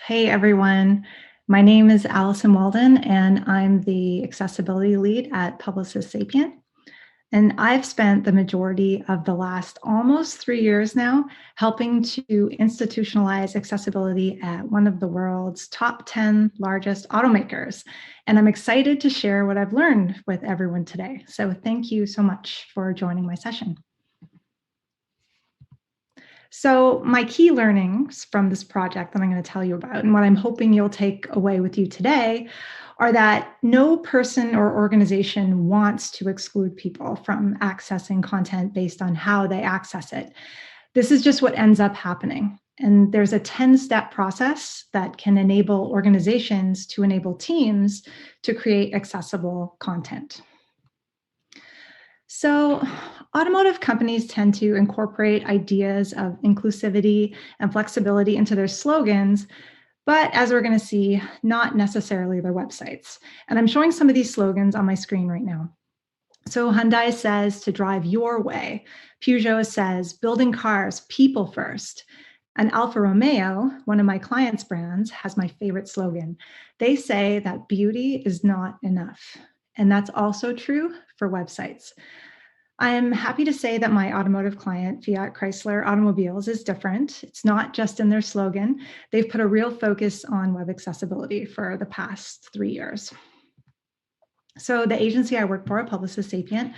Hey everyone, my name is Alison Walden and I'm the accessibility lead at Publicis Sapient. And I've spent the majority of the last almost 3 years now helping to institutionalize accessibility at one of the world's top 10 largest automakers. And I'm excited to share what I've learned with everyone today. So thank you so much for joining my session. So my key learnings from this project that I'm going to tell you about and what I'm hoping you'll take away with you today are that no person or organization wants to exclude people from accessing content based on how they access it. This is just what ends up happening. And there's a 10-step process that can enable organizations to enable teams to create accessible content. So automotive companies tend to incorporate ideas of inclusivity and flexibility into their slogans, but as we're going to see, not necessarily their websites. And I'm showing some of these slogans on my screen right now. So Hyundai says to drive your way. Peugeot says building cars, people first. And Alfa Romeo, one of my clients' brands, has my favorite slogan. They say that beauty is not enough. And that's also true for websites. I am happy to say that my automotive client, Fiat Chrysler Automobiles, is different. It's not just in their slogan. They've put a real focus on web accessibility for the past 3 years. So the agency I work for, Publicis Sapient,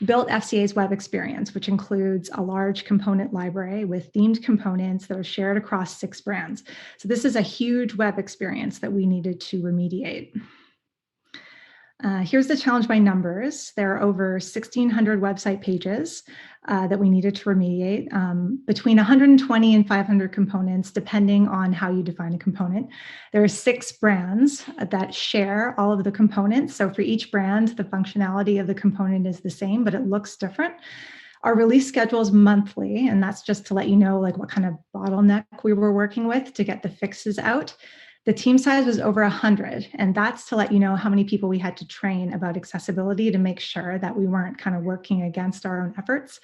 built FCA's web experience, which includes a large component library with themed components that are shared across 6 brands. So this is a huge web experience that we needed to remediate. Here's the challenge by numbers. There are over 1,600 website pages that we needed to remediate, between 120 and 500 components, depending on how you define a component. There are 6 brands that share all of the components. So for each brand, the functionality of the component is the same, but it looks different. Our release schedule is monthly, and that's just to let you know what kind of bottleneck we were working with to get the fixes out. The team size was over 100, and that's to let you know how many people we had to train about accessibility to make sure that we weren't kind of working against our own efforts.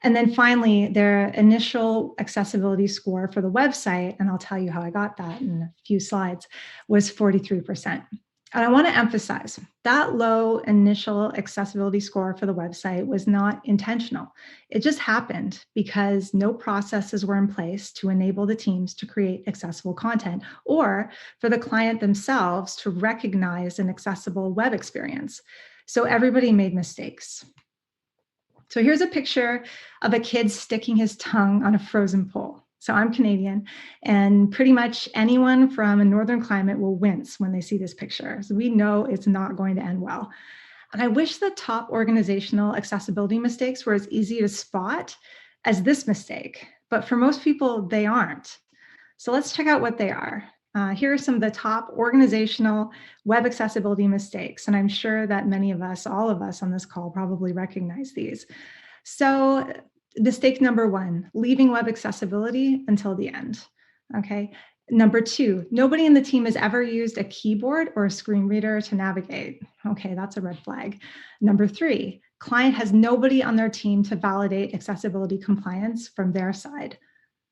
And then finally, their initial accessibility score for the website, and I'll tell you how I got that in a few slides, was 43%. And I want to emphasize that low initial accessibility score for the website was not intentional. It just happened because no processes were in place to enable the teams to create accessible content or for the client themselves to recognize an accessible web experience. So everybody made mistakes. So here's a picture of a kid sticking his tongue on a frozen pole. So I'm Canadian, and pretty much anyone from a northern climate will wince when they see this picture. So we know it's not going to end well. And I wish the top organizational accessibility mistakes were as easy to spot as this mistake, but for most people, they aren't. So let's check out what they are. Here are some of the top organizational web accessibility mistakes, and I'm sure that many of us, all of us on this call, probably recognize these. So mistake number 1, leaving web accessibility until the end. Okay. Number 2, nobody in the team has ever used a keyboard or a screen reader to navigate. Okay, that's a red flag. Number 3, client has nobody on their team to validate accessibility compliance from their side.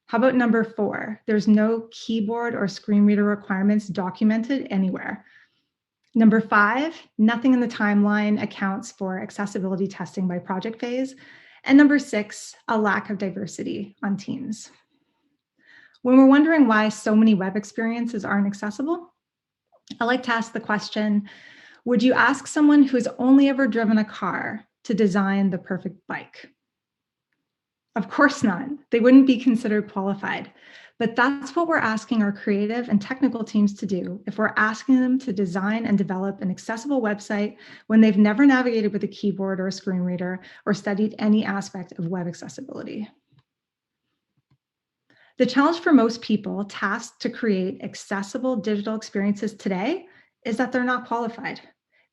How about number 4, there's no keyboard or screen reader requirements documented anywhere. Number 5, nothing in the timeline accounts for accessibility testing by project phase. And number 6, a lack of diversity on teams. When we're wondering why so many web experiences aren't accessible, I like to ask the question, would you ask someone who's only ever driven a car to design the perfect bike? Of course not. They wouldn't be considered qualified. But that's what we're asking our creative and technical teams to do if we're asking them to design and develop an accessible website when they've never navigated with a keyboard or a screen reader or studied any aspect of web accessibility. The challenge for most people tasked to create accessible digital experiences today is that they're not qualified.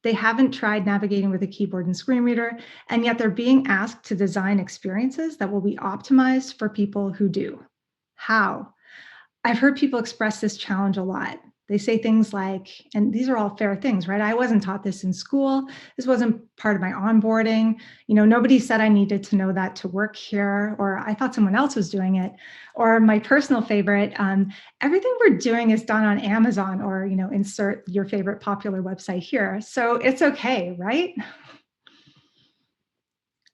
They haven't tried navigating with a keyboard and screen reader, and yet they're being asked to design experiences that will be optimized for people who do. How? I've heard people express this challenge a lot. They say things like, and these are all fair things, right? I wasn't taught this in school. This wasn't part of my onboarding. Nobody said I needed to know that to work here, or I thought someone else was doing it. Or my personal favorite, everything we're doing is done on Amazon, or, insert your favorite popular website here. So it's okay, right?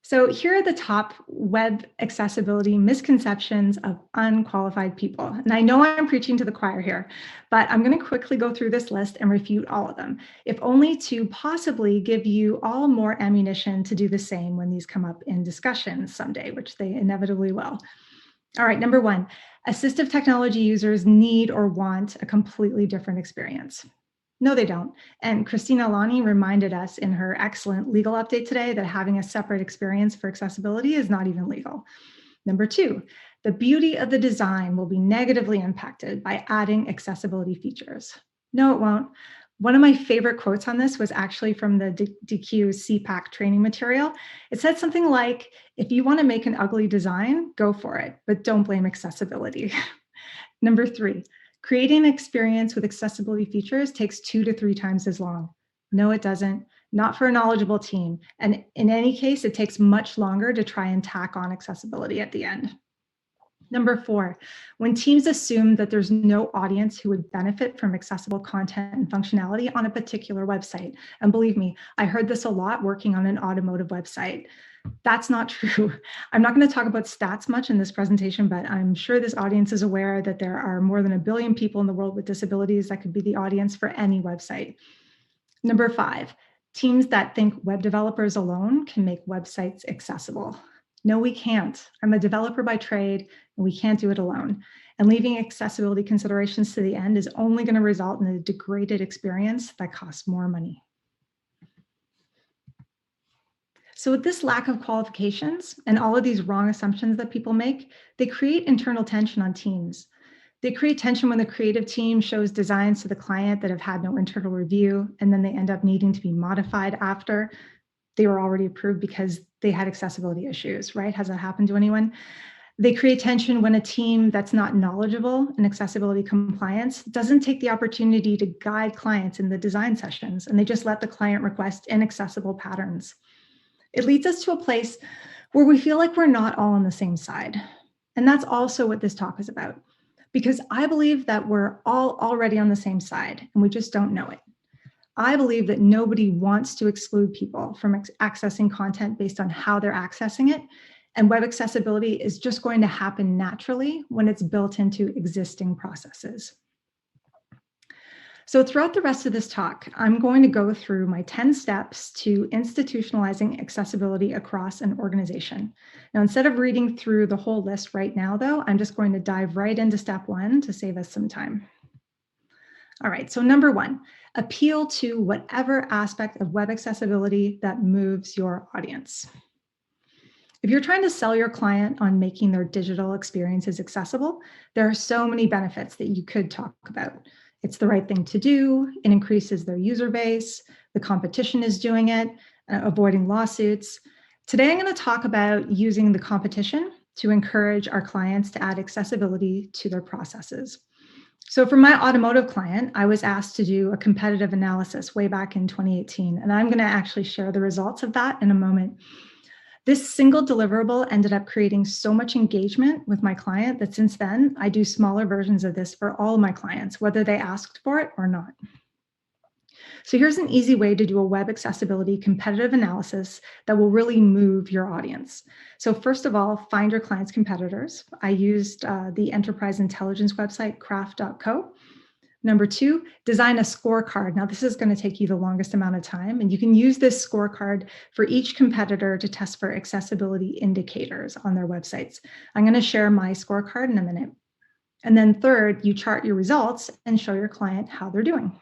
So here are the top web accessibility misconceptions of unqualified people. And I know I'm preaching to the choir here, but I'm going to quickly go through this list and refute all of them, if only to possibly give you all more ammunition to do the same when these come up in discussions someday, which they inevitably will. All right, number one, assistive technology users need or want a completely different experience. No, they don't. And Christina Alani reminded us in her excellent legal update today that having a separate experience for accessibility is not even legal. Number two, the beauty of the design will be negatively impacted by adding accessibility features. No, it won't. One of my favorite quotes on this was actually from the DQ CPAC training material. It said something like, if you want to make an ugly design, go for it, but don't blame accessibility. Number three, creating an experience with accessibility features takes 2 to 3 times as long. No, it doesn't. Not for a knowledgeable team. And in any case, it takes much longer to try and tack on accessibility at the end. Number four, when teams assume that there's no audience who would benefit from accessible content and functionality on a particular website. And believe me, I heard this a lot working on an automotive website. That's not true. I'm not going to talk about stats much in this presentation, but I'm sure this audience is aware that there are more than 1 billion people in the world with disabilities that could be the audience for any website. Number five, teams that think web developers alone can make websites accessible. No, we can't. I'm a developer by trade, and we can't do it alone. And leaving accessibility considerations to the end is only going to result in a degraded experience that costs more money. So with this lack of qualifications and all of these wrong assumptions that people make, they create internal tension on teams. They create tension when the creative team shows designs to the client that have had no internal review, and then they end up needing to be modified after they were already approved because they had accessibility issues, right? Has that happened to anyone? They create tension when a team that's not knowledgeable in accessibility compliance doesn't take the opportunity to guide clients in the design sessions, and they just let the client request inaccessible patterns. It leads us to a place where we feel like we're not all on the same side. And that's also what this talk is about, because I believe that we're all already on the same side and we just don't know it. I believe that nobody wants to exclude people from accessing content based on how they're accessing it. And web accessibility is just going to happen naturally when it's built into existing processes. So throughout the rest of this talk, I'm going to go through my 10 steps to institutionalizing accessibility across an organization. Now, instead of reading through the whole list right now, though, I'm just going to dive right into step one to save us some time. All right, so number one, appeal to whatever aspect of web accessibility that moves your audience. If you're trying to sell your client on making their digital experiences accessible, there are so many benefits that you could talk about. It's the right thing to do. It increases their user base. The competition is doing it, avoiding lawsuits. Today, I'm going to talk about using the competition to encourage our clients to add accessibility to their processes. So for my automotive client, I was asked to do a competitive analysis way back in 2018, and I'm going to actually share the results of that in a moment. This single deliverable ended up creating so much engagement with my client that since then, I do smaller versions of this for all of my clients, whether they asked for it or not. So here's an easy way to do a web accessibility competitive analysis that will really move your audience. So first of all, find your client's competitors. I used the enterprise intelligence website, craft.co. Number two, design a scorecard. Now, this is going to take you the longest amount of time, and you can use this scorecard for each competitor to test for accessibility indicators on their websites. I'm going to share my scorecard in a minute. And then third, you chart your results and show your client how they're doing.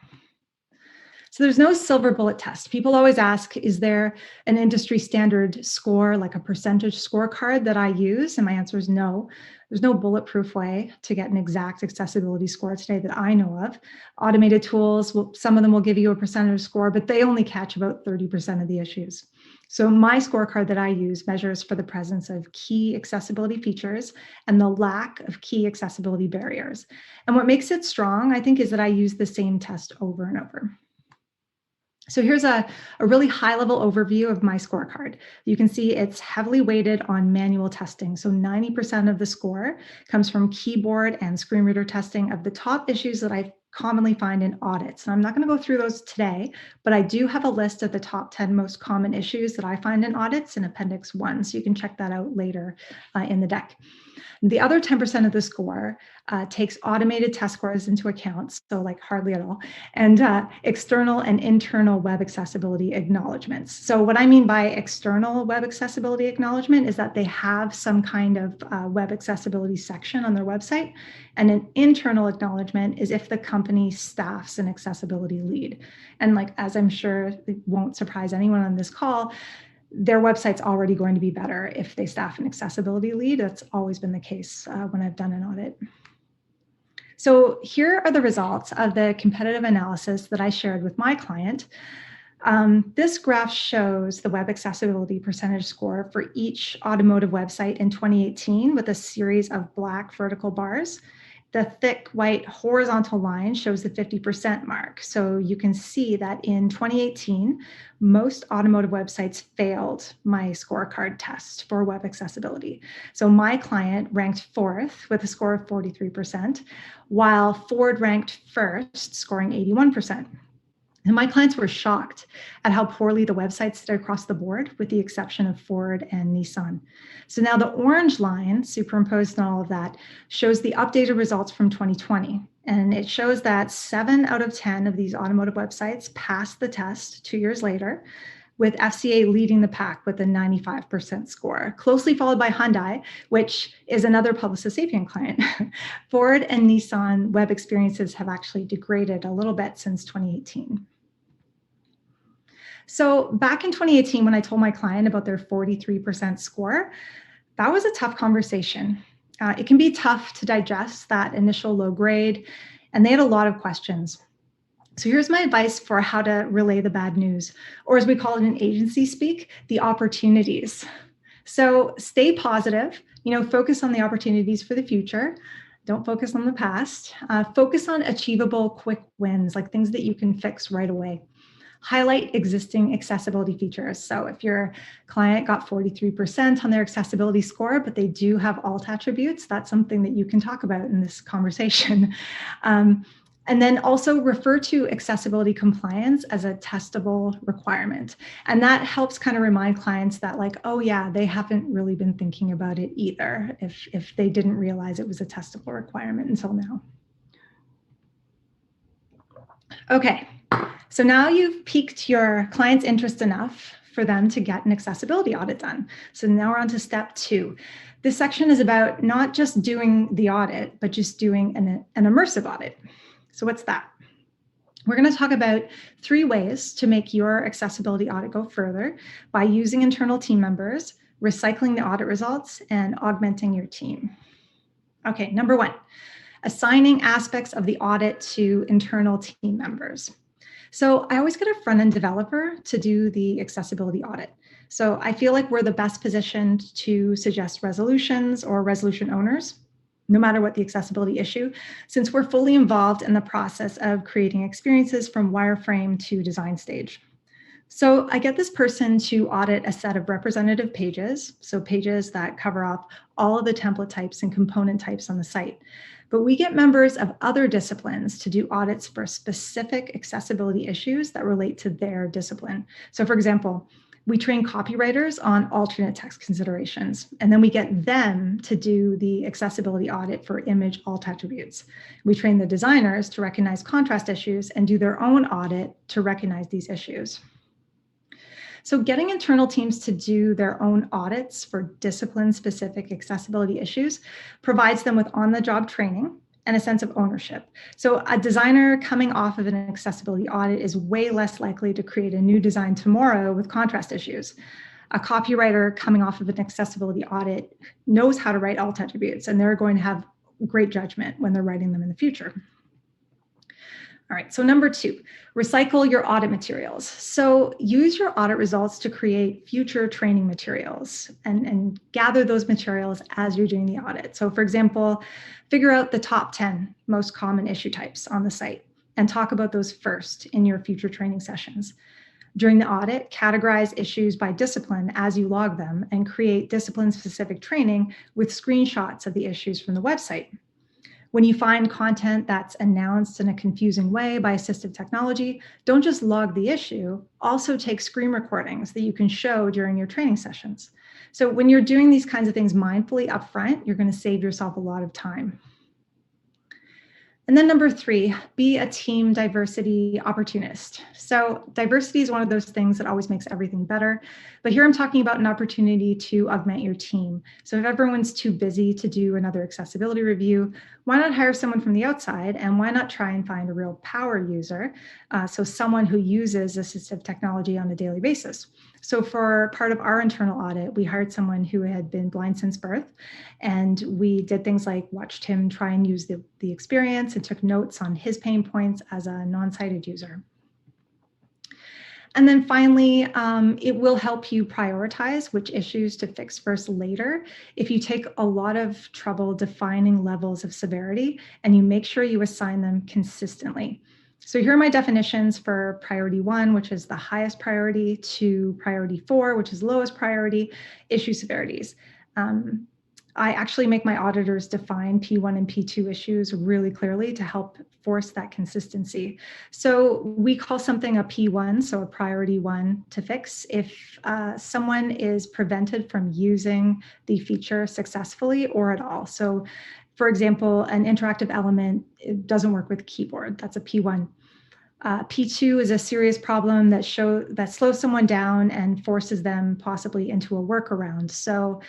So there's no silver bullet test. People always ask, is there an industry standard score, like a percentage scorecard that I use? And my answer is no. There's no bulletproof way to get an exact accessibility score today that I know of. Automated tools, some of them will give you a percentage score, but they only catch about 30% of the issues. So my scorecard that I use measures for the presence of key accessibility features and the lack of key accessibility barriers. And what makes it strong, I think, is that I use the same test over and over. So here's a really high-level overview of my scorecard. You can see it's heavily weighted on manual testing. So 90% of the score comes from keyboard and screen reader testing of the top issues that I commonly find in audits. And I'm not going to go through those today, but I do have a list of the top 10 most common issues that I find in audits in Appendix 1. So you can check that out later in the deck. The other 10% of the score takes automated test scores into account, so like hardly at all, and external and internal web accessibility acknowledgements. So what I mean by external web accessibility acknowledgement is that they have some kind of web accessibility section on their website, and an internal acknowledgement is if the company staffs an accessibility lead. And like, as I'm sure it won't surprise anyone on this call, their website's already going to be better if they staff an accessibility lead. That's always been the case when I've done an audit. So here are the results of the competitive analysis that I shared with my client. This graph shows the web accessibility percentage score for each automotive website in 2018 with a series of black vertical bars. The thick white horizontal line shows the 50% mark. So you can see that in 2018, most automotive websites failed my scorecard test for web accessibility. So my client ranked fourth with a score of 43%, while Ford ranked first, scoring 81%. And my clients were shocked at how poorly the websites did across the board, with the exception of Ford and Nissan. So now the orange line superimposed on all of that shows the updated results from 2020. And it shows that 7 out of 10 of these automotive websites passed the test 2 years later, with FCA leading the pack with a 95% score, closely followed by Hyundai, which is another Publicis Sapient client. Ford and Nissan web experiences have actually degraded a little bit since 2018. So back in 2018, when I told my client about their 43% score, that was a tough conversation. It can be tough to digest that initial low grade, and they had a lot of questions. So here's my advice for how to relay the bad news, or as we call it in agency speak, the opportunities. So stay positive, focus on the opportunities for the future. Don't focus on the past. Focus on achievable quick wins, like things that you can fix right away. Highlight existing accessibility features. So if your client got 43% on their accessibility score, but they do have alt attributes, that's something that you can talk about in this conversation. And then also refer to accessibility compliance as a testable requirement. And that helps kind of remind clients that like, oh yeah, they haven't really been thinking about it either if they didn't realize it was a testable requirement until now. Okay, so now you've piqued your client's interest enough for them to get an accessibility audit done. So now we're on to step 2. This section is about not just doing the audit, but just doing an immersive audit. So what's that? We're going to talk about 3 ways to make your accessibility audit go further by using internal team members, recycling the audit results, and augmenting your team. Okay, number 1, assigning aspects of the audit to internal team members. So I always get a front-end developer to do the accessibility audit. So I feel like we're the best positioned to suggest resolutions or resolution owners, no matter what the accessibility issue, since we're fully involved in the process of creating experiences from wireframe to design stage. So I get this person to audit a set of representative pages, so pages that cover off all of the template types and component types on the site. But we get members of other disciplines to do audits for specific accessibility issues that relate to their discipline. So for example, we train copywriters on alternate text considerations, and then we get them to do the accessibility audit for image alt attributes. We train the designers to recognize contrast issues and do their own audit to recognize these issues. So getting internal teams to do their own audits for discipline-specific accessibility issues provides them with on-the-job training and a sense of ownership. So a designer coming off of an accessibility audit is way less likely to create a new design tomorrow with contrast issues. A copywriter coming off of an accessibility audit knows how to write alt attributes, and they're going to have great judgment when they're writing them in the future. All right, so number 2, recycle your audit materials. So use your audit results to create future training materials and gather those materials as you're doing the audit. So for example, figure out the top 10 most common issue types on the site and talk about those first in your future training sessions. During the audit, categorize issues by discipline as you log them and create discipline-specific training with screenshots of the issues from the website. When you find content that's announced in a confusing way by assistive technology, don't just log the issue, also take screen recordings that you can show during your training sessions. So when you're doing these kinds of things mindfully upfront, you're going to save yourself a lot of time. And then number 3, be a team diversity opportunist. So diversity is one of those things that always makes everything better. But here I'm talking about an opportunity to augment your team. So if everyone's too busy to do another accessibility review, why not hire someone from the outside? And why not try and find a real power user? So someone who uses assistive technology on a daily basis. So for part of our internal audit, we hired someone who had been blind since birth, and we did things like watched him try and use the experience and took notes on his pain points as a non-sighted user. And then finally, it will help you prioritize which issues to fix first later if you take a lot of trouble defining levels of severity and you make sure you assign them consistently. So here are my definitions for priority 1, which is the highest priority, to priority 4, which is lowest priority, issue severities. I actually make my auditors define P1 and P2 issues really clearly to help force that consistency. So we call something a P1, so a priority 1 to fix, if someone is prevented from using the feature successfully or at all. So for example, an interactive element, it doesn't work with keyboard. That's a P1. P2 is a serious problem that slows someone down and forces them possibly into a workaround. So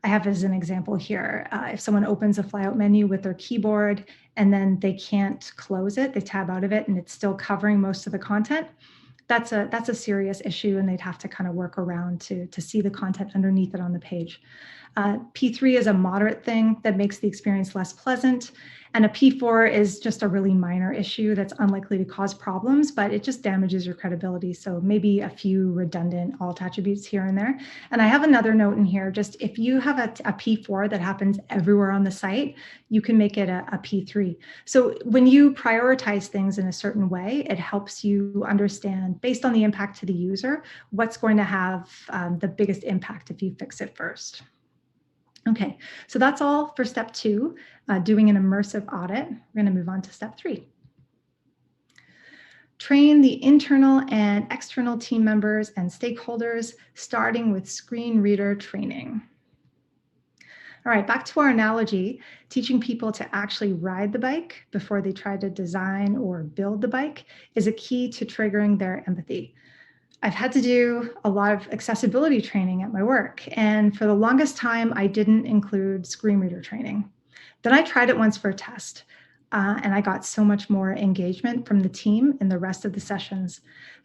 I have as an example here, if someone opens a flyout menu with their keyboard and then they can't close it, they tab out of it and it's still covering most of the content, that's a serious issue, and they'd have to kind of work around to see the content underneath it on the page. P3 is a moderate thing that makes the experience less pleasant. And a P4 is just a really minor issue that's unlikely to cause problems, but it just damages your credibility. So maybe a few redundant alt attributes here and there. And I have another note in here, just if you have a P4 that happens everywhere on the site, you can make it a P3. So when you prioritize things in a certain way, it helps you understand, based on the impact to the user, what's going to have the biggest impact if you fix it first. Okay, so that's all for step 2, doing an immersive audit. We're going to move on to step 3. Train the internal and external team members and stakeholders, starting with screen reader training. All right, back to our analogy, teaching people to actually ride the bike before they try to design or build the bike is a key to triggering their empathy. I've had to do a lot of accessibility training at my work, and for the longest time, I didn't include screen reader training. Then I tried it once for a test, and I got so much more engagement from the team in the rest of the sessions.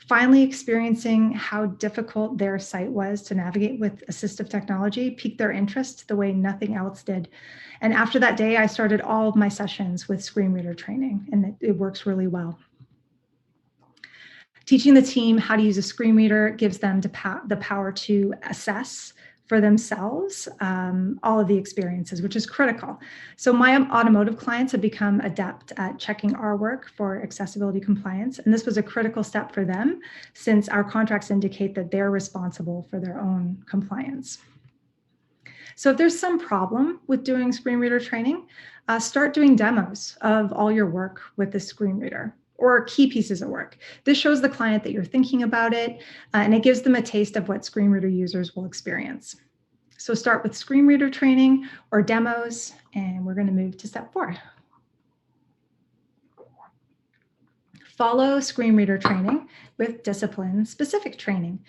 Finally, experiencing how difficult their site was to navigate with assistive technology piqued their interest the way nothing else did. And after that day, I started all of my sessions with screen reader training, and it works really well. Teaching the team how to use a screen reader gives them the power to assess for themselves all of the experiences, which is critical. So my automotive clients have become adept at checking our work for accessibility compliance, and this was a critical step for them since our contracts indicate that they're responsible for their own compliance. So if there's some problem with doing screen reader training, start doing demos of all your work with the screen reader, or key pieces of work. This shows the client that you're thinking about it, and it gives them a taste of what screen reader users will experience. So start with screen reader training or demos, and we're going to move to step 4. Follow screen reader training with discipline-specific training.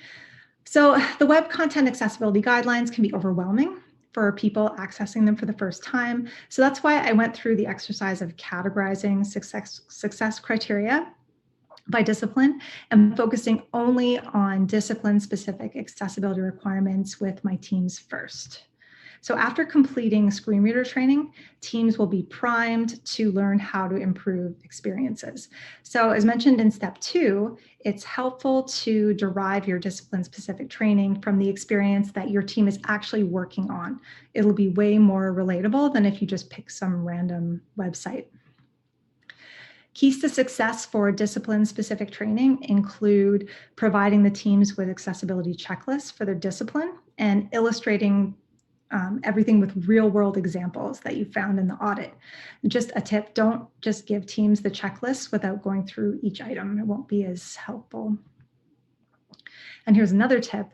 So the web content accessibility guidelines can be overwhelming for people accessing them for the first time. So that's why I went through the exercise of categorizing success criteria by discipline and focusing only on discipline-specific accessibility requirements with my teams first. So after completing screen reader training, teams will be primed to learn how to improve experiences. So as mentioned in step 2, it's helpful to derive your discipline-specific training from the experience that your team is actually working on. It'll be way more relatable than if you just pick some random website. Keys to success for discipline-specific training include providing the teams with accessibility checklists for their discipline and illustrating everything with real-world examples that you found in the audit. Just a tip, don't just give teams the checklist without going through each item. It won't be as helpful. And here's another tip.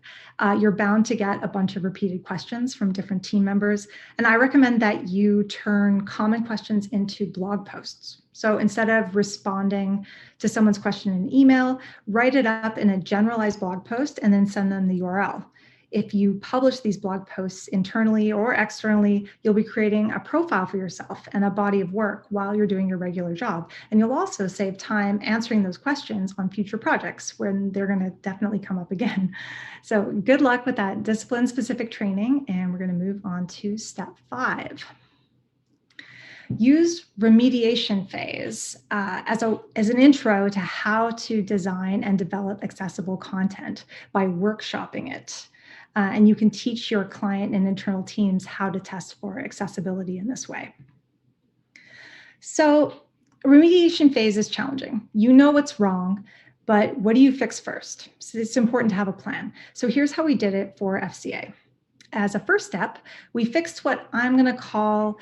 You're bound to get a bunch of repeated questions from different team members. And I recommend that you turn common questions into blog posts. So instead of responding to someone's question in an email, write it up in a generalized blog post and then send them the URL. If you publish these blog posts internally or externally, you'll be creating a profile for yourself and a body of work while you're doing your regular job. And you'll also save time answering those questions on future projects when they're going to definitely come up again. So good luck with that discipline-specific training, and we're going to move on to step 5. Use remediation phase as an intro to how to design and develop accessible content by workshopping it. And you can teach your client and internal teams how to test for accessibility in this way. So remediation phase is challenging. You know what's wrong, but what do you fix first? So it's important to have a plan. So here's how we did it for FCA. As a first step, we fixed what I'm going to call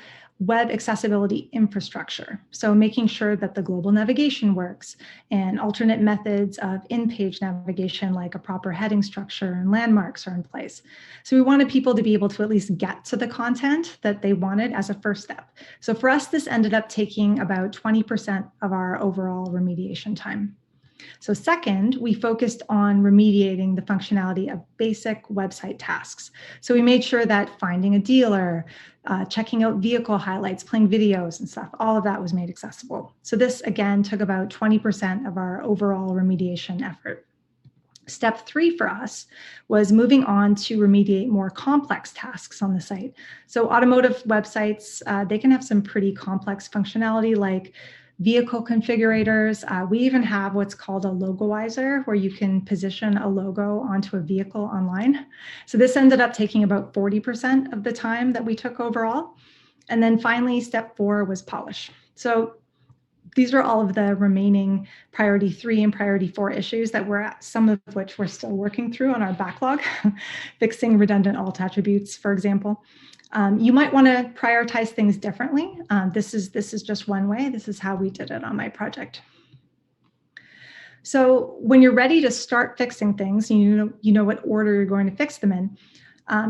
web accessibility infrastructure. So making sure that the global navigation works and alternate methods of in-page navigation like a proper heading structure and landmarks are in place. So we wanted people to be able to at least get to the content that they wanted as a first step. So for us, this ended up taking about 20% of our overall remediation time. So second, we focused on remediating the functionality of basic website tasks. So we made sure that finding a dealer, checking out vehicle highlights, playing videos and stuff, all of that was made accessible. So this, again, took about 20% of our overall remediation effort. Step 3 for us was moving on to remediate more complex tasks on the site. So automotive websites, they can have some pretty complex functionality like vehicle configurators. We even have what's called a logoizer, where you can position a logo onto a vehicle online. So this ended up taking about 40% of the time that we took overall. And then finally, step 4 was polish. So these are all of the remaining priority 3 and priority 4 issues that some of which we're still working through on our backlog, fixing redundant alt attributes, for example. You might want to prioritize things differently. This is just one way. This is how we did it on my project. So when you're ready to start fixing things, you know what order you're going to fix them in.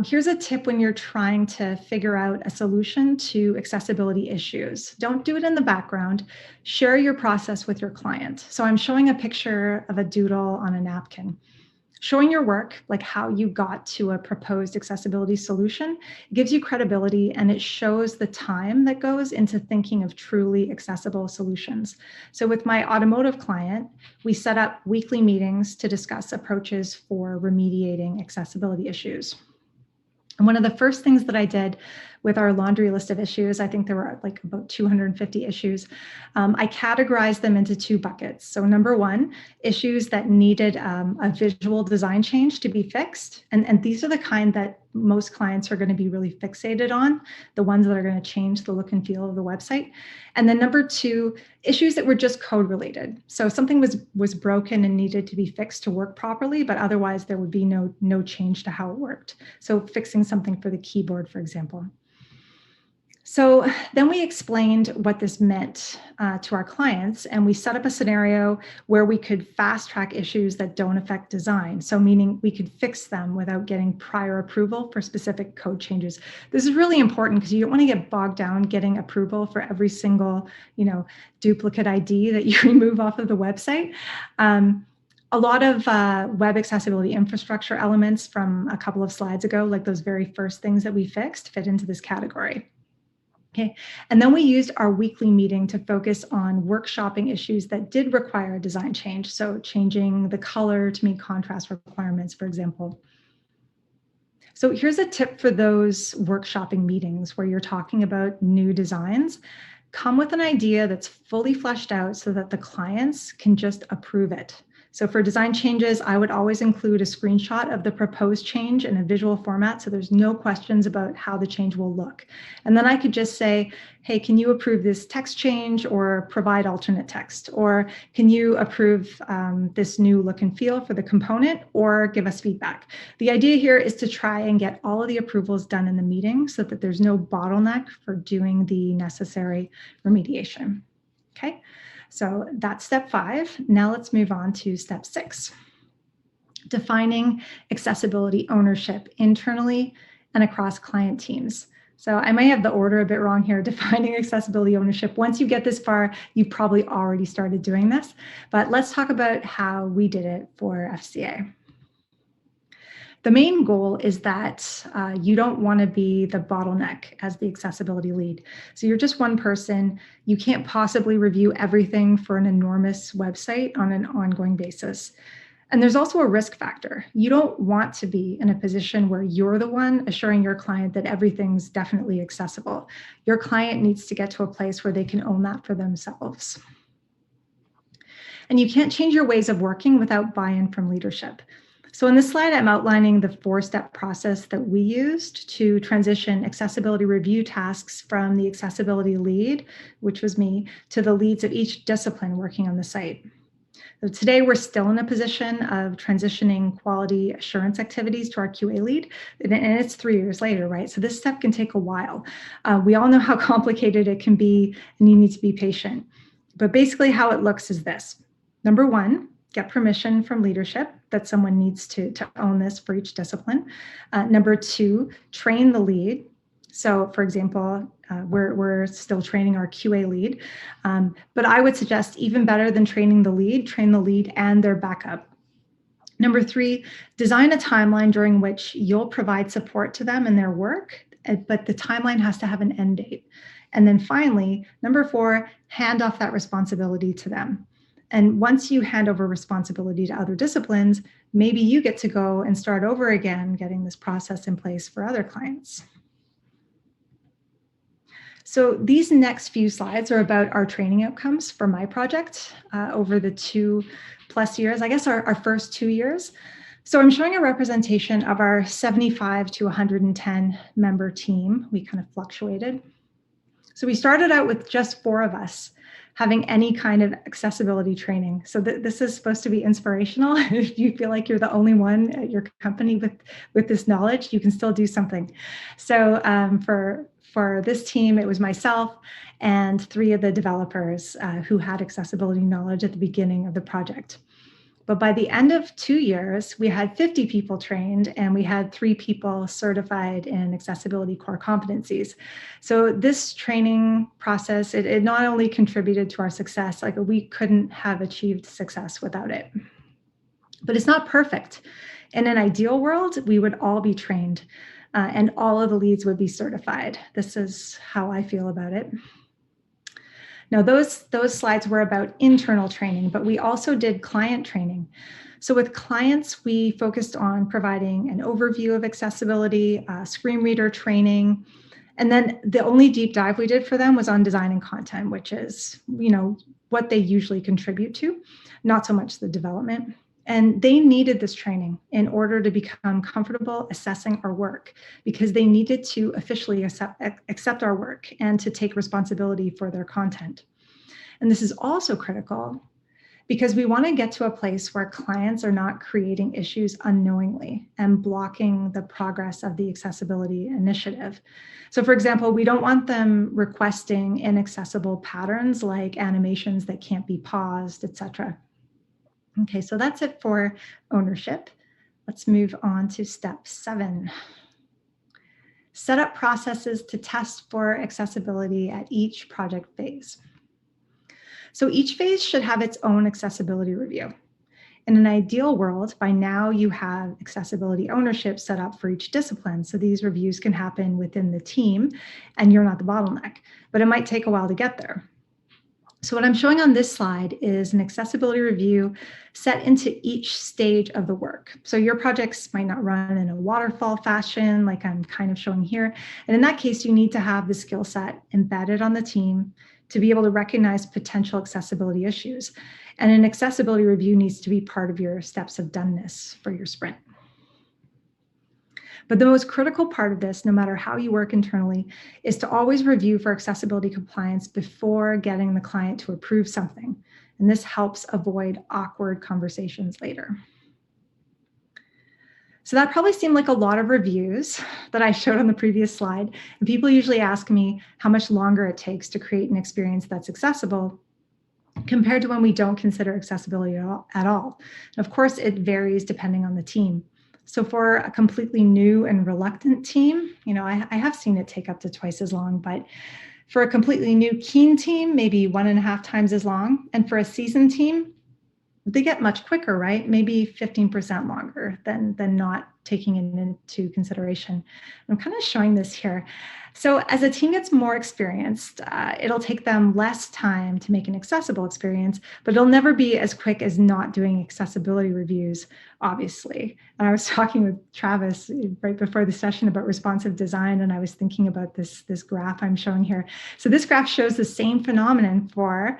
Here's a tip when you're trying to figure out a solution to accessibility issues. Don't do it in the background. Share your process with your client. So I'm showing a picture of a doodle on a napkin. Showing your work, like how you got to a proposed accessibility solution, gives you credibility, and it shows the time that goes into thinking of truly accessible solutions. So with my automotive client, we set up weekly meetings to discuss approaches for remediating accessibility issues. And one of the first things that I did with our laundry list of issues, I think there were like about 250 issues, I categorized them into 2 buckets. So number 1, issues that needed a visual design change to be fixed. And these are the kind that most clients are going to be really fixated on, the ones that are going to change the look and feel of the website. And then number 2, issues that were just code related. So something was broken and needed to be fixed to work properly, but otherwise there would be no change to how it worked. So fixing something for the keyboard, for example. So then we explained what this meant to our clients, and we set up a scenario where we could fast track issues that don't affect design. So meaning we could fix them without getting prior approval for specific code changes. This is really important because you don't want to get bogged down getting approval for every single, duplicate ID that you remove off of the website. A lot of web accessibility infrastructure elements from a couple of slides ago, like those very first things that we fixed, fit into this category. Okay, and then we used our weekly meeting to focus on workshopping issues that did require a design change. So changing the color to meet contrast requirements, for example. So here's a tip for those workshopping meetings where you're talking about new designs. Come with an idea that's fully fleshed out so that the clients can just approve it. So for design changes, I would always include a screenshot of the proposed change in a visual format so there's no questions about how the change will look. And then I could just say, hey, can you approve this text change or provide alternate text? Or can you approve this new look and feel for the component or give us feedback? The idea here is to try and get all of the approvals done in the meeting so that there's no bottleneck for doing the necessary remediation. Okay, so that's step 5. Now let's move on to step 6. Defining accessibility ownership internally and across client teams. So I might have the order a bit wrong here, defining accessibility ownership. Once you get this far, you've probably already started doing this, but let's talk about how we did it for FCA. The main goal is that you don't want to be the bottleneck as the accessibility lead. So you're just one person. You can't possibly review everything for an enormous website on an ongoing basis. And there's also a risk factor. You don't want to be in a position where you're the one assuring your client that everything's definitely accessible. Your client needs to get to a place where they can own that for themselves. And you can't change your ways of working without buy-in from leadership. So in this slide, I'm outlining the 4-step process that we used to transition accessibility review tasks from the accessibility lead, which was me, to the leads of each discipline working on the site. So today, we're still in a position of transitioning quality assurance activities to our QA lead, and it's 3 years later, right? So this step can take a while. We all know how complicated it can be, and you need to be patient. But basically how it looks is this. Number 1, get permission from leadership that someone needs to own this for each discipline. Number 2, train the lead. So for example, we're still training our QA lead, but I would suggest even better than training the lead, train the lead and their backup. Number 3, design a timeline during which you'll provide support to them in their work, but the timeline has to have an end date. And then finally, number 4, hand off that responsibility to them. And once you hand over responsibility to other disciplines, maybe you get to go and start over again, getting this process in place for other clients. So these next few slides are about our training outcomes for my project over the 2+ years, I guess our first 2 years. So I'm showing a representation of our 75 to 110 member team. We kind of fluctuated. So we started out with just 4 of us having any kind of accessibility training. So this is supposed to be inspirational. If you feel like you're the only one at your company with this knowledge, you can still do something. So for this team, it was myself and 3 of the developers who had accessibility knowledge at the beginning of the project. But by the end of 2 years, we had 50 people trained and we had 3 people certified in accessibility core competencies. So this training process, it not only contributed to our success, like we couldn't have achieved success without it. But it's not perfect. In an ideal world, we would all be trained and all of the leads would be certified. This is how I feel about it. Now, those slides were about internal training, but we also did client training. So with clients, we focused on providing an overview of accessibility, screen reader training, and then the only deep dive we did for them was on design and content, which is, what they usually contribute to, not so much the development. And they needed this training in order to become comfortable assessing our work because they needed to officially accept our work and to take responsibility for their content. And this is also critical because we want to get to a place where clients are not creating issues unknowingly and blocking the progress of the accessibility initiative. So for example, we don't want them requesting inaccessible patterns like animations that can't be paused, etc. Okay, so that's it for ownership. Let's move on to step 7. Set up processes to test for accessibility at each project phase. So each phase should have its own accessibility review. In an ideal world, by now you have accessibility ownership set up for each discipline. So these reviews can happen within the team and you're not the bottleneck, but it might take a while to get there. So what I'm showing on this slide is an accessibility review set into each stage of the work. So your projects might not run in a waterfall fashion like I'm kind of showing here. And in that case, you need to have the skill set embedded on the team to be able to recognize potential accessibility issues. And an accessibility review needs to be part of your steps of doneness for your sprint. But the most critical part of this, no matter how you work internally, is to always review for accessibility compliance before getting the client to approve something. And this helps avoid awkward conversations later. So that probably seemed like a lot of reviews that I showed on the previous slide. And people usually ask me how much longer it takes to create an experience that's accessible compared to when we don't consider accessibility at all. And of course, it varies depending on the team. So for a completely new and reluctant team, I have seen it take up to twice as long, but for a completely new keen team, maybe 1.5 times as long. And for a seasoned team, they get much quicker, right? Maybe 15% longer than not taking it into consideration. I'm kind of showing this here. So as a team gets more experienced, it'll take them less time to make an accessible experience, but it'll never be as quick as not doing accessibility reviews, obviously. And I was talking with Travis right before the session about responsive design, and I was thinking about this graph I'm showing here. So this graph shows the same phenomenon for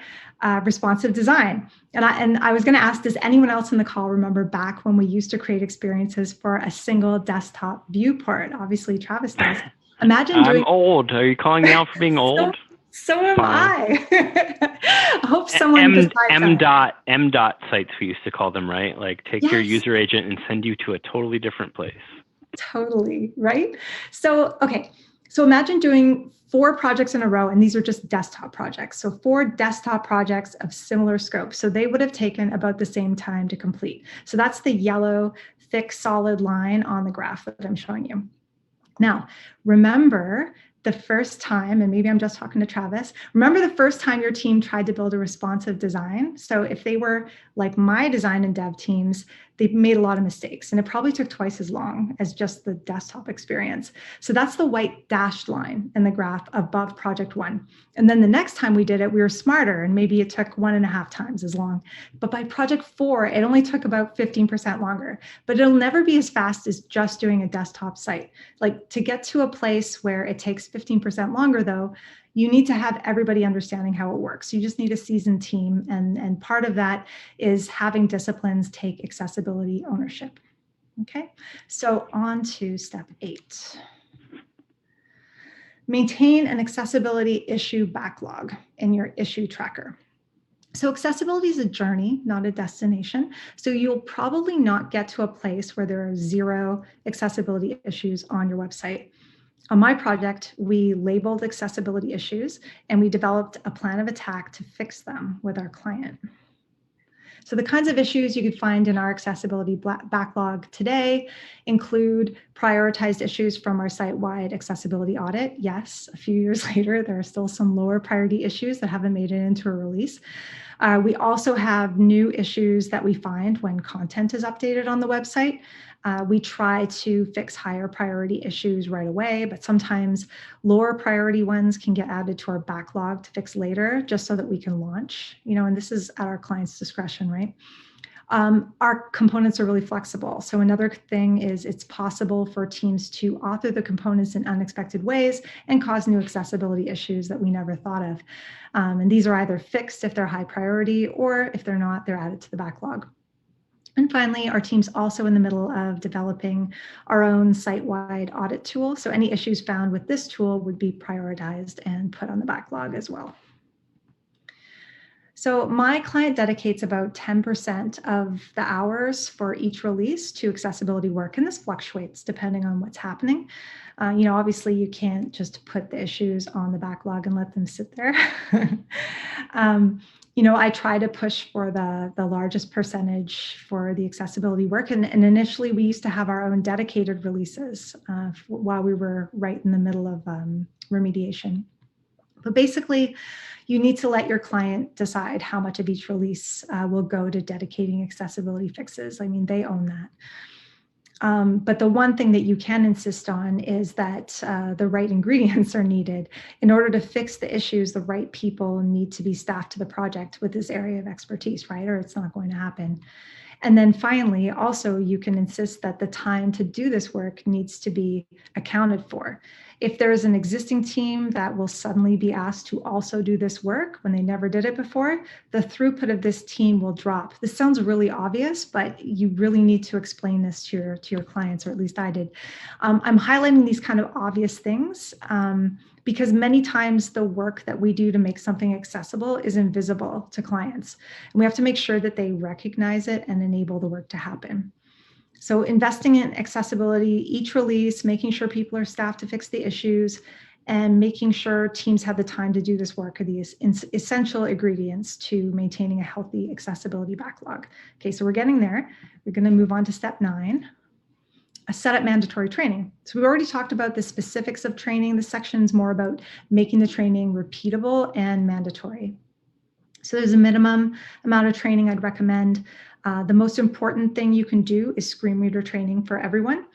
responsive design. And I was going to ask, does anyone else in the call remember back when we used to create experiences for a single desktop viewport? Obviously, Travis does. Imagine doing. I'm old. Are you calling me out for being old? So am Fine. I. I hope someone decides that. M dot sites we used to call them, right? Like take your user agent and send you to a totally different place. Totally, right? So, okay. So imagine doing 4 projects in a row, and these are just desktop projects. So 4 desktop projects of similar scope. So they would have taken about the same time to complete. So that's the yellow, thick, solid line on the graph that I'm showing you. Now, remember the first time, and maybe I'm just talking to Travis, remember the first time your team tried to build a responsive design? So if they were like my design and dev teams, they made a lot of mistakes, and it probably took twice as long as just the desktop experience. So that's the white dashed line in the graph above project 1. And then the next time we did it, we were smarter, and maybe it took 1.5 times as long. But by project 4, it only took about 15% longer. But it'll never be as fast as just doing a desktop site. Like, to get to a place where it takes 15% longer, though, you need to have everybody understanding how it works. You just need a seasoned team. And part of that is having disciplines take accessibility ownership. Okay, so on to step 8. Maintain an accessibility issue backlog in your issue tracker. So accessibility is a journey, not a destination. So you'll probably not get to a place where there are 0 accessibility issues on your website. On my project, we labeled accessibility issues, and we developed a plan of attack to fix them with our client. So the kinds of issues you could find in our accessibility backlog today include prioritized issues from our site-wide accessibility audit. Yes, a few years later, there are still some lower priority issues that haven't made it into a release. We also have new issues that we find when content is updated on the website. We try to fix higher priority issues right away, but sometimes lower priority ones can get added to our backlog to fix later, just so that we can launch, and this is at our client's discretion, right? Our components are really flexible. So another thing is it's possible for teams to author the components in unexpected ways and cause new accessibility issues that we never thought of. And these are either fixed if they're high priority, or if they're not, they're added to the backlog. And finally, our team's also in the middle of developing our own site-wide audit tool. So any issues found with this tool would be prioritized and put on the backlog as well. So my client dedicates about 10% of the hours for each release to accessibility work, and this fluctuates depending on what's happening. Obviously you can't just put the issues on the backlog and let them sit there. I try to push for the largest percentage for the accessibility work. And initially we used to have our own dedicated releases while we were right in the middle of remediation. But basically, you need to let your client decide how much of each release will go to dedicating accessibility fixes. I mean, they own that. But the one thing that you can insist on is that the right ingredients are needed. In order to fix the issues, the right people need to be staffed to the project with this area of expertise, right? Or it's not going to happen. And then finally, also, you can insist that the time to do this work needs to be accounted for. If there is an existing team that will suddenly be asked to also do this work when they never did it before, the throughput of this team will drop. This sounds really obvious, but you really need to explain this to your clients, or at least I did. I'm highlighting these kind of obvious things because many times the work that we do to make something accessible is invisible to clients. And we have to make sure that they recognize it and enable the work to happen. So investing in accessibility, each release, making sure people are staffed to fix the issues, and making sure teams have the time to do this work are the essential ingredients to maintaining a healthy accessibility backlog. Okay, so we're getting there. We're going to move on to step 9. Set up mandatory training. So we've already talked about the specifics of training. This section is more about making the training repeatable and mandatory. So there's a minimum amount of training I'd recommend. The most important thing you can do is screen reader training for everyone.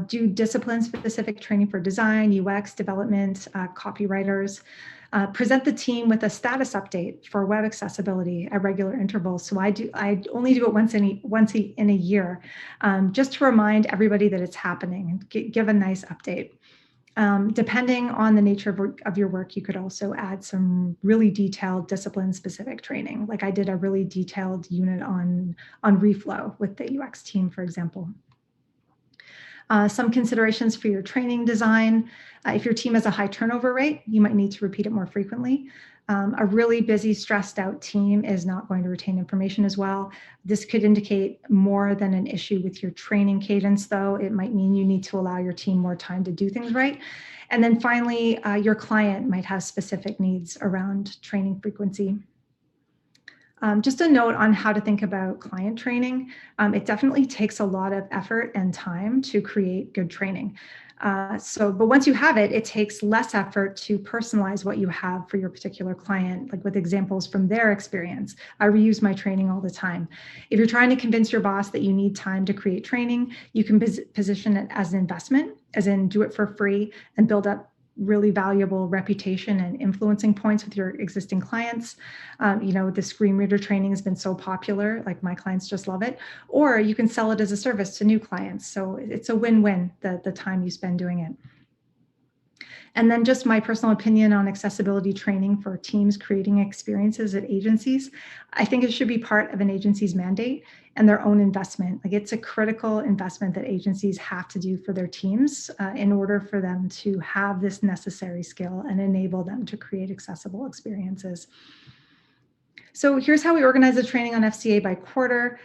Do discipline-specific training for design, UX, development, copywriters. Present the team with a status update for web accessibility at regular intervals. So I only do it once in a year, just to remind everybody that it's happening. Give a nice update. Depending on the nature of your work, you could also add some really detailed discipline-specific training. Like I did a really detailed unit on reflow with the UX team, for example. Some considerations for your training design. If your team has a high turnover rate, you might need to repeat it more frequently. A really busy, stressed out team is not going to retain information as well. This could indicate more than an issue with your training cadence, though. It might mean you need to allow your team more time to do things right. And then finally, your client might have specific needs around training frequency. Just a note on how to think about client training. It definitely takes a lot of effort and time to create good training. But once you have it, it takes less effort to personalize what you have for your particular client, like with examples from their experience. I reuse my training all the time. If you're trying to convince your boss that you need time to create training, you can position it as an investment, as in do it for free and build up really valuable reputation and influencing points with your existing clients. The screen reader training has been so popular, like my clients just love it. Or you can sell it as a service to new clients. So it's a win-win, the time you spend doing it. And then just my personal opinion on accessibility training for teams creating experiences at agencies. I think it should be part of an agency's mandate and their own investment. Like it's a critical investment that agencies have to do for their teams in order for them to have this necessary skill and enable them to create accessible experiences. So here's how we organize the training on FCA by quarter.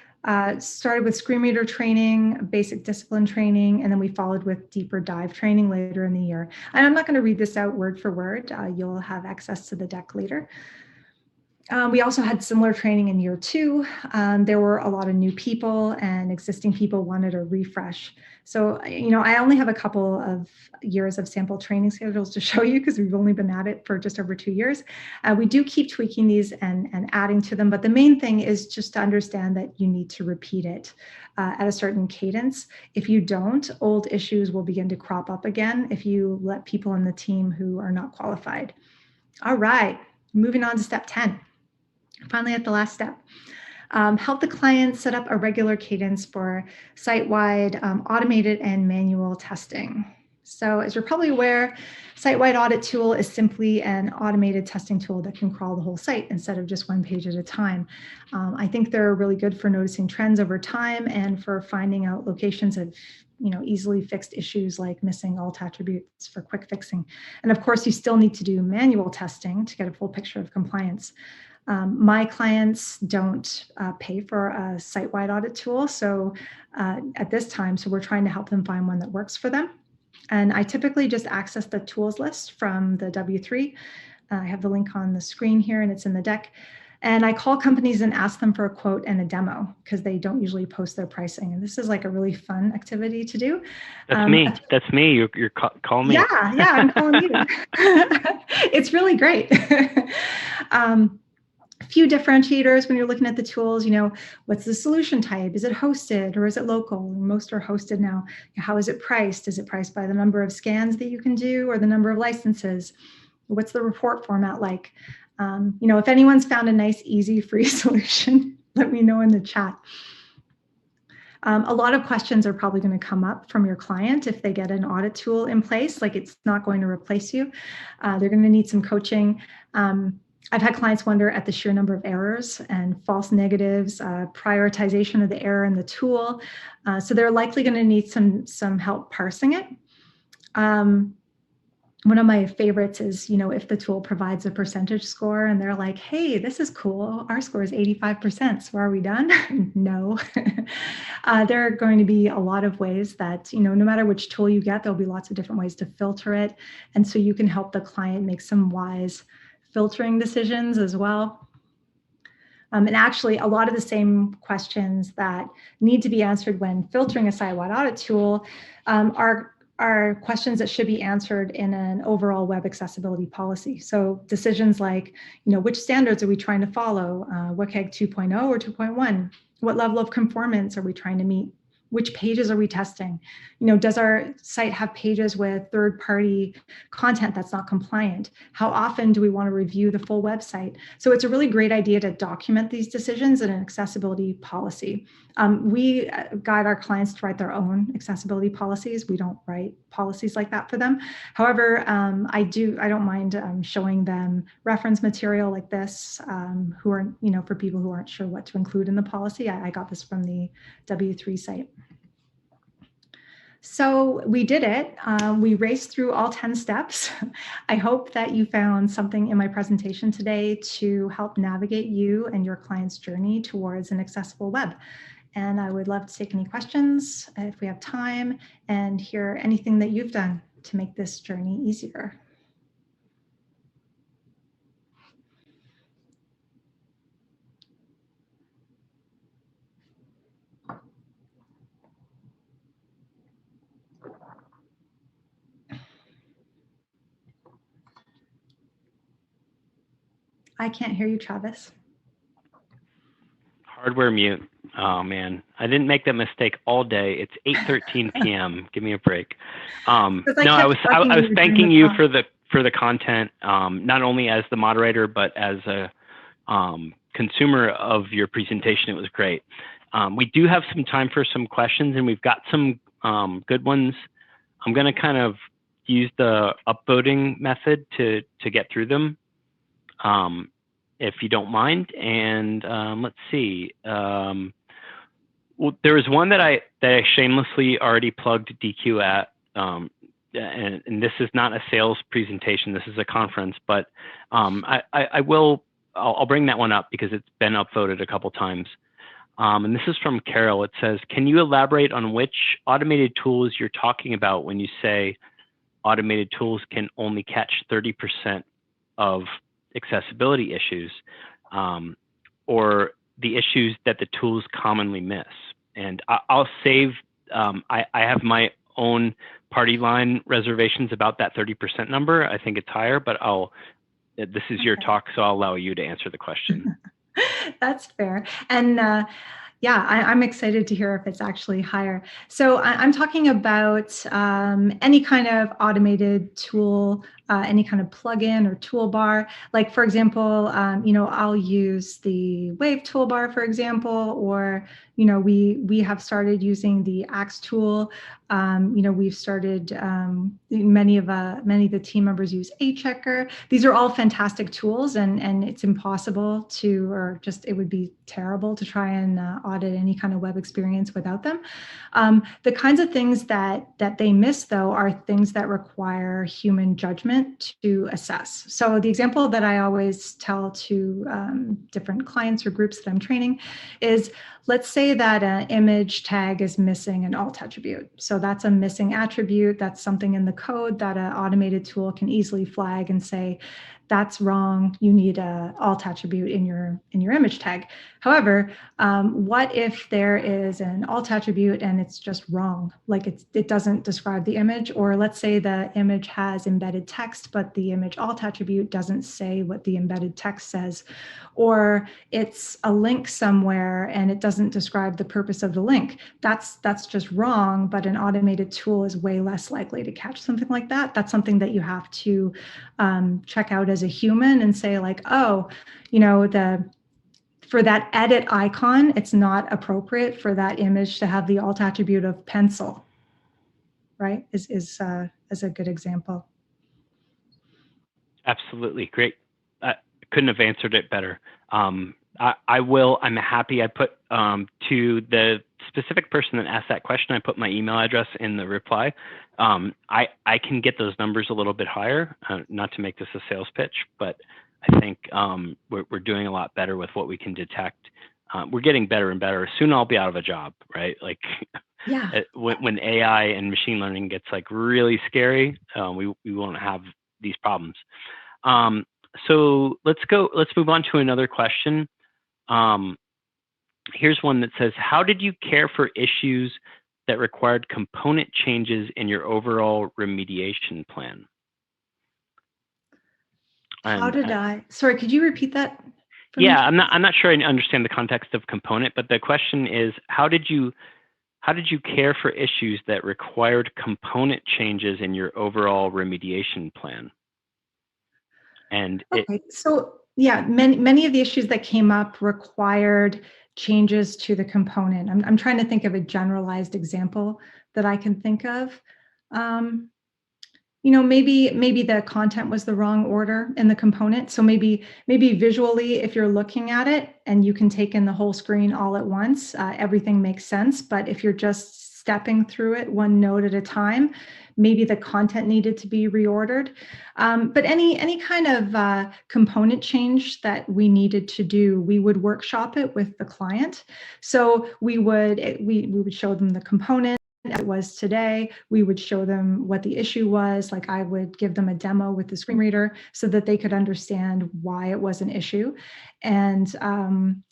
Started with screen reader training, basic discipline training, and then we followed with deeper dive training later in the year. And I'm not going to read this out word for word. You'll have access to the deck later. We also had similar training in year 2. There were a lot of new people and existing people wanted a refresh. So, I only have a couple of years of sample training schedules to show you because we've only been at it for just over 2 years. We do keep tweaking these and adding to them, but the main thing is just to understand that you need to repeat it at a certain cadence. If you don't, old issues will begin to crop up again if you let people on the team who are not qualified. All right, moving on to step 10. Finally, at the last step, help the client set up a regular cadence for site-wide automated and manual testing. So as you're probably aware, site-wide audit tool is simply an automated testing tool that can crawl the whole site instead of just one page at a time. I think they're really good for noticing trends over time and for finding out locations of easily fixed issues like missing alt attributes for quick fixing. And of course, you still need to do manual testing to get a full picture of compliance. My clients don't pay for a site-wide audit tool, so at this time, so we're trying to help them find one that works for them. And I typically just access the tools list from the W3. I have the link on the screen here and it's in the deck. And I call companies and ask them for a quote and a demo because they don't usually post their pricing. And this is like a really fun activity to do. That's me. That's me. You're calling me. Yeah, I'm calling you. It's really great. few differentiators when you're looking at the tools, what's the solution type? Is it hosted or is it local? Most are hosted now. How is it priced? Is it priced by the number of scans that you can do or the number of licenses? What's the report format like? If anyone's found a nice, easy, free solution, let me know in the chat. A lot of questions are probably going to come up from your client if they get an audit tool in place. Like, it's not going to replace you. They're going to need some coaching. I've had clients wonder at the sheer number of errors and false negatives, prioritization of the error in the tool. So they're likely going to need some help parsing it. One of my favorites is, if the tool provides a percentage score and they're like, hey, this is cool. Our score is 85%. So are we done? No. There are going to be a lot of ways that, no matter which tool you get, there'll be lots of different ways to filter it. And so you can help the client make some wise filtering decisions as well. And actually, a lot of the same questions that need to be answered when filtering a site-wide audit tool are questions that should be answered in an overall web accessibility policy. So decisions like, which standards are we trying to follow? WCAG 2.0 or 2.1? What level of conformance are we trying to meet? Which pages are we testing? Does our site have pages with third-party content that's not compliant? How often do we want to review the full website? So it's a really great idea to document these decisions in an accessibility policy. We guide our clients to write their own accessibility policies. We don't write policies like that for them. However, I don't mind showing them reference material like this, who are, for people who aren't sure what to include in the policy. I got this from the W3 site. So we did it. We raced through all 10 steps. I hope that you found something in my presentation today to help navigate you and your client's journey towards an accessible web. And I would love to take any questions if we have time and hear anything that you've done to make this journey easier. I can't hear you, Travis. Hardware mute. Oh man, I didn't make that mistake all day. It's 8:13 p.m. Give me a break. No, I was thanking you for the content, not only as the moderator but as a consumer of your presentation. It was great. We do have some time for some questions, and we've got some good ones. I'm going to kind of use the upvoting method to get through them. If you don't mind. And let's see. Well, there was one that I shamelessly already plugged DQ at, and this is not a sales presentation. This is a conference, but I'll bring that one up because it's been upvoted a couple times. And this is from Carol. It says, can you elaborate on which automated tools you're talking about when you say automated tools can only catch 30% of accessibility issues, or the issues that the tools commonly miss? And I'll save, I have my own party line reservations about that 30% number. I think it's higher, but this is your talk, so I'll allow you to answer the question. That's fair. And yeah, I'm excited to hear if it's actually higher. So I'm talking about any kind of automated tool, any kind of plugin or toolbar. Like, for example, I'll use the Wave toolbar, for example, or we have started using the Axe tool. We've started, many of the team members use A-Checker. These are all fantastic tools, and it's impossible to, or just it would be terrible to try and audit any kind of web experience without them. The kinds of things that they miss, though, are things that require human judgment to assess. So the example that I always tell to different clients or groups that I'm training is, let's say that an image tag is missing an alt attribute. So that's a missing attribute. That's something in the code that an automated tool can easily flag and say, that's wrong. You need a alt attribute in your image tag. However, what if there is an alt attribute and it's just wrong? Like it doesn't describe the image, or let's say the image has embedded text, but the image alt attribute doesn't say what the embedded text says, or it's a link somewhere and it doesn't describe the purpose of the link. That's just wrong, but an automated tool is way less likely to catch something like that. That's something that you have to check out as a human and say like, oh, for that edit icon, it's not appropriate for that image to have the alt attribute of pencil, right? Is a good example. Absolutely. Great. Couldn't have answered it better. I'm happy I put to the specific person that asked that question, I put my email address in the reply. I can get those numbers a little bit higher, not to make this a sales pitch, but I think we're doing a lot better with what we can detect. We're getting better and better. Soon I'll be out of a job, right? Like, yeah. when AI and machine learning gets like really scary, we won't have these problems. So let's move on to another question. Here's one that says, how did you care for issues that required component changes in your overall remediation plan? Sorry, could you repeat that? Yeah, I'm not sure I understand the context of component, but the question is, how did you care for issues that required component changes in your overall remediation plan? And so yeah, many of the issues that came up required changes to the component. I'm trying to think of a generalized example that I can think of. Maybe the content was the wrong order in the component. So maybe visually, if you're looking at it and you can take in the whole screen all at once, everything makes sense. But if you're just stepping through it one node at a time, maybe the content needed to be reordered. But any kind of component change that we needed to do, we would workshop it with the client. So we would show them the component as it was today. We would show them what the issue was. Like I would give them a demo with the screen reader so that they could understand why it was an issue. And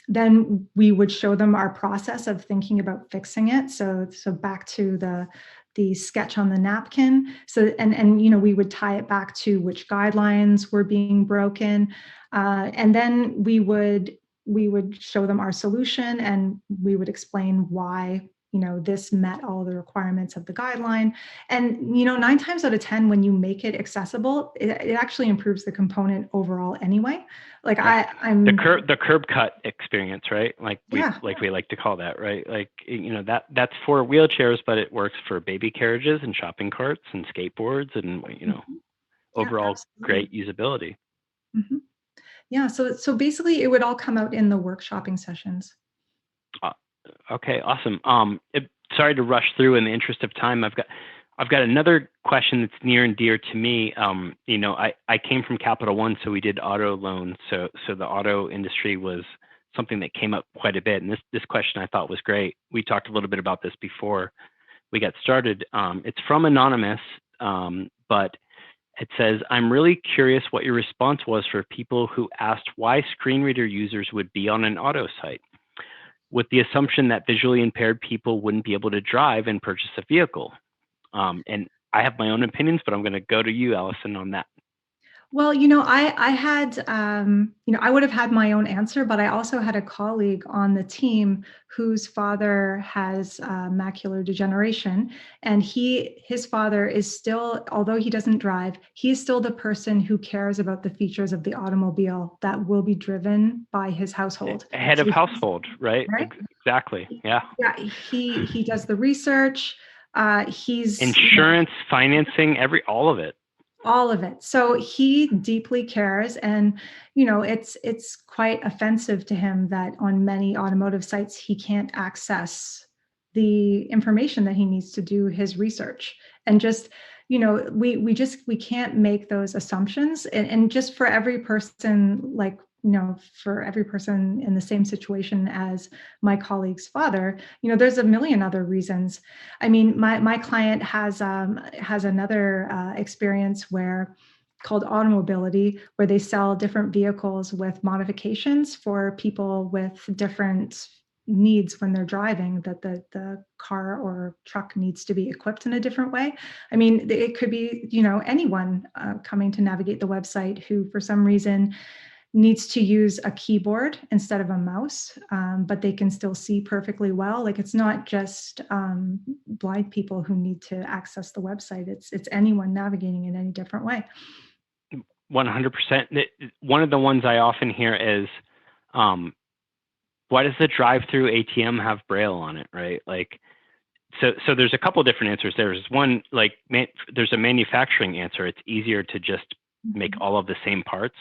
then we would show them our process of thinking about fixing it. So back to the sketch on the napkin. So, and we would tie it back to which guidelines were being broken. And then we would show them our solution, and we would explain why this met all the requirements of the guideline. And 9 times out of 10, when you make it accessible, it actually improves the component overall anyway. Like right. I'm the curb cut experience, right? Like we like to call that, right? Like that's for wheelchairs, but it works for baby carriages and shopping carts and skateboards, and overall great usability. Mm-hmm. Yeah. So basically, it would all come out in the workshopping sessions. Okay, awesome. Sorry to rush through in the interest of time. I've got another question that's near and dear to me. I came from Capital One, so we did auto loans. So the auto industry was something that came up quite a bit. And this question I thought was great. We talked a little bit about this before we got started. It's from Anonymous, but it says, I'm really curious what your response was for people who asked why screen reader users would be on an auto site, with the assumption that visually impaired people wouldn't be able to drive and purchase a vehicle. And I have my own opinions, but I'm going to go to you, Alison, on that. Well, I had, I would have had my own answer, but I also had a colleague on the team whose father has macular degeneration, and his father is still, although he doesn't drive, he's still the person who cares about the features of the automobile that will be driven by his household. Head of household, right? Exactly. Yeah. Yeah. He does the research. He's insurance, financing, all of it. All of it. So he deeply cares, and it's quite offensive to him that on many automotive sites he can't access the information that he needs to do his research. And just we can't make those assumptions. And just for every person, like for every person in the same situation as my colleague's father, there's a million other reasons. I mean, my client has another experience where called Automobility, where they sell different vehicles with modifications for people with different needs when they're driving, that the car or truck needs to be equipped in a different way. I mean, it could be, anyone coming to navigate the website who for some reason needs to use a keyboard instead of a mouse, but they can still see perfectly well. Like, it's not just blind people who need to access the website. It's anyone navigating in any different way. 100%. One of the ones I often hear is, why does the drive-through ATM have Braille on it, right? Like, so there's a couple of different answers. There's one, like, there's a manufacturing answer. It's easier to just make all of the same parts,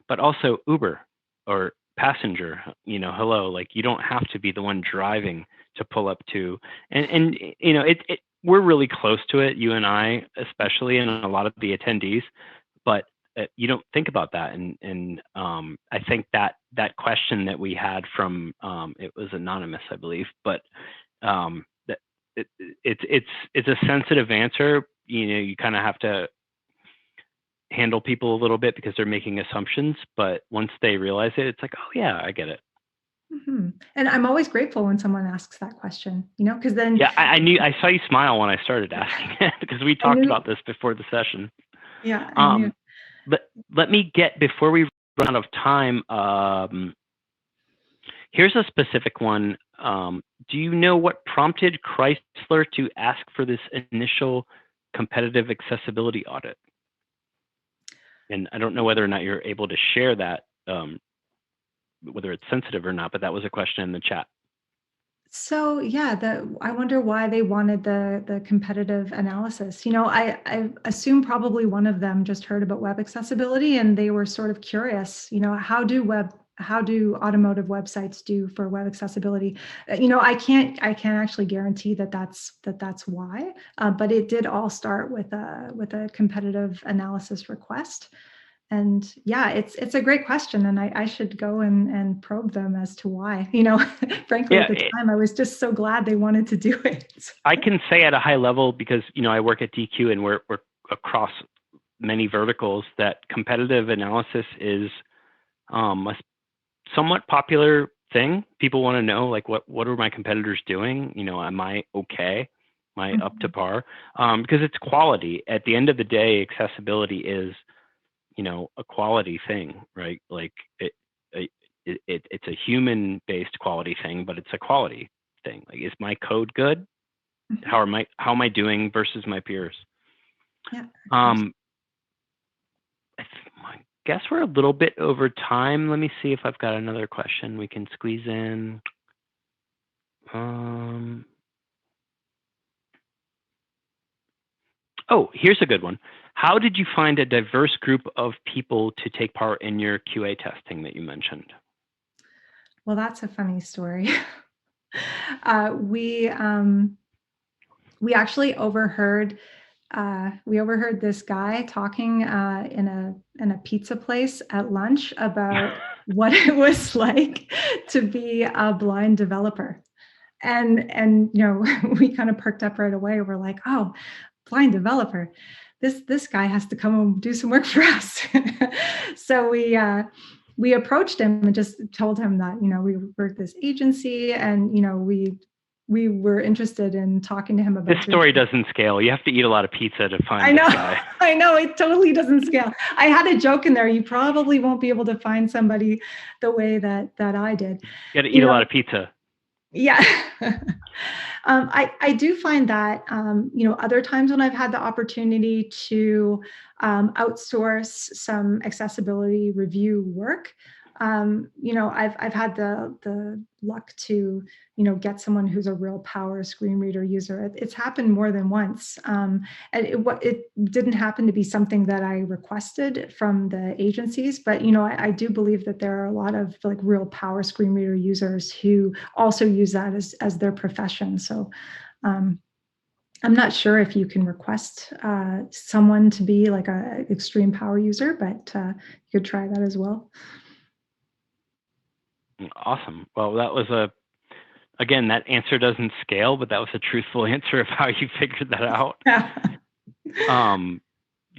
but also Uber or passenger, hello, like, you don't have to be the one driving to pull up to, and we're really close to it, you and I, especially, and a lot of the attendees, but you don't think about that. And I think that question that we had from, it was anonymous, I believe, but that it's a sensitive answer. You kind of have to handle people a little bit because they're making assumptions, but once they realize it, it's like, oh yeah, I get it. Mm-hmm. And I'm always grateful when someone asks that question, because then. Yeah, I saw you smile when I started asking it because we talked about this before the session. Yeah, I knew. But let me before we run out of time, here's a specific one. Do you know what prompted Chrysler to ask for this initial competitive accessibility audit? And I don't know whether or not you're able to share that, whether it's sensitive or not, but that was a question in the chat. So yeah, I wonder why they wanted the competitive analysis. I assume probably one of them just heard about web accessibility and they were sort of curious. How do automotive websites do for web accessibility? I can't actually guarantee that's why, but it did all start with a competitive analysis request. And yeah, it's a great question, and I should go and probe them as to why. Frankly, at the time, I was just so glad they wanted to do it. I can say at a high level, because I work at DQ and we're across many verticals, that competitive analysis is a somewhat popular thing. People want to know, like, what are my competitors doing? Am I okay? Am I up to par? Because it's quality. At the end of the day, accessibility is a quality thing, right? Like it's a human-based quality thing, but it's a quality thing. Like, is my code good? How am I doing versus my peers? Yeah. I guess we're a little bit over time. Let me see if I've got another question we can squeeze in. Oh, here's a good one. How did you find a diverse group of people to take part in your QA testing that you mentioned? Well, that's a funny story. We actually overheard this guy talking in a pizza place at lunch about what it was like to be a blind developer. And we kind of perked up right away. We're like, oh, blind developer, this guy has to come and do some work for us. So we approached him and just told him that we work this agency, and we were interested in talking to him about this story doesn't scale. You have to eat a lot of pizza to find I know, this guy. I know, it totally doesn't scale. I had a joke in there. You probably won't be able to find somebody the way that I did. You got to eat a lot of pizza. Yeah. I do find that, other times when I've had the opportunity to outsource some accessibility review work, I've had the luck to, get someone who's a real power screen reader user. It's happened more than once. And it didn't happen to be something that I requested from the agencies, but, I do believe that there are a lot of like real power screen reader users who also use that as their profession. So, I'm not sure if you can request someone to be like a extreme power user, but you could try that as well. Awesome. Well, that was again, that answer doesn't scale, but that was a truthful answer of how you figured that out.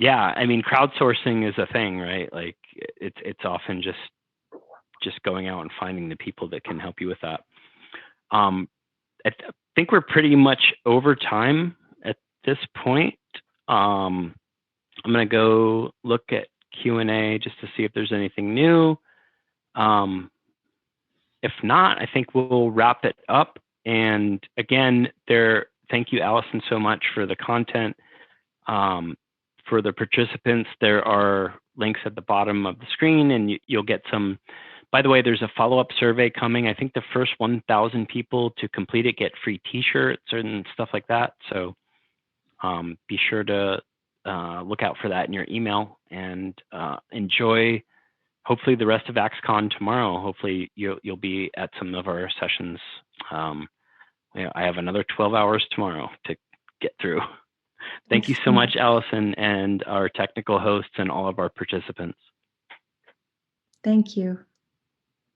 yeah, I mean, crowdsourcing is a thing, right? Like it's often just going out and finding the people that can help you with that. I think we're pretty much over time at this point. I'm going to go look at Q&A just to see if there's anything new. If not, I think we'll wrap it up. And again, thank you, Alison, so much for the content. For the participants, there are links at the bottom of the screen, and you'll get some. By the way, there's a follow-up survey coming. I think the first 1,000 people to complete it get free T-shirts and stuff like that. So be sure to look out for that in your email, and enjoy, hopefully, the rest of AxCon tomorrow. Hopefully you'll be at some of our sessions. I have another 12 hours tomorrow to get through. Thank you so much, Alison, and our technical hosts and all of our participants. Thank you.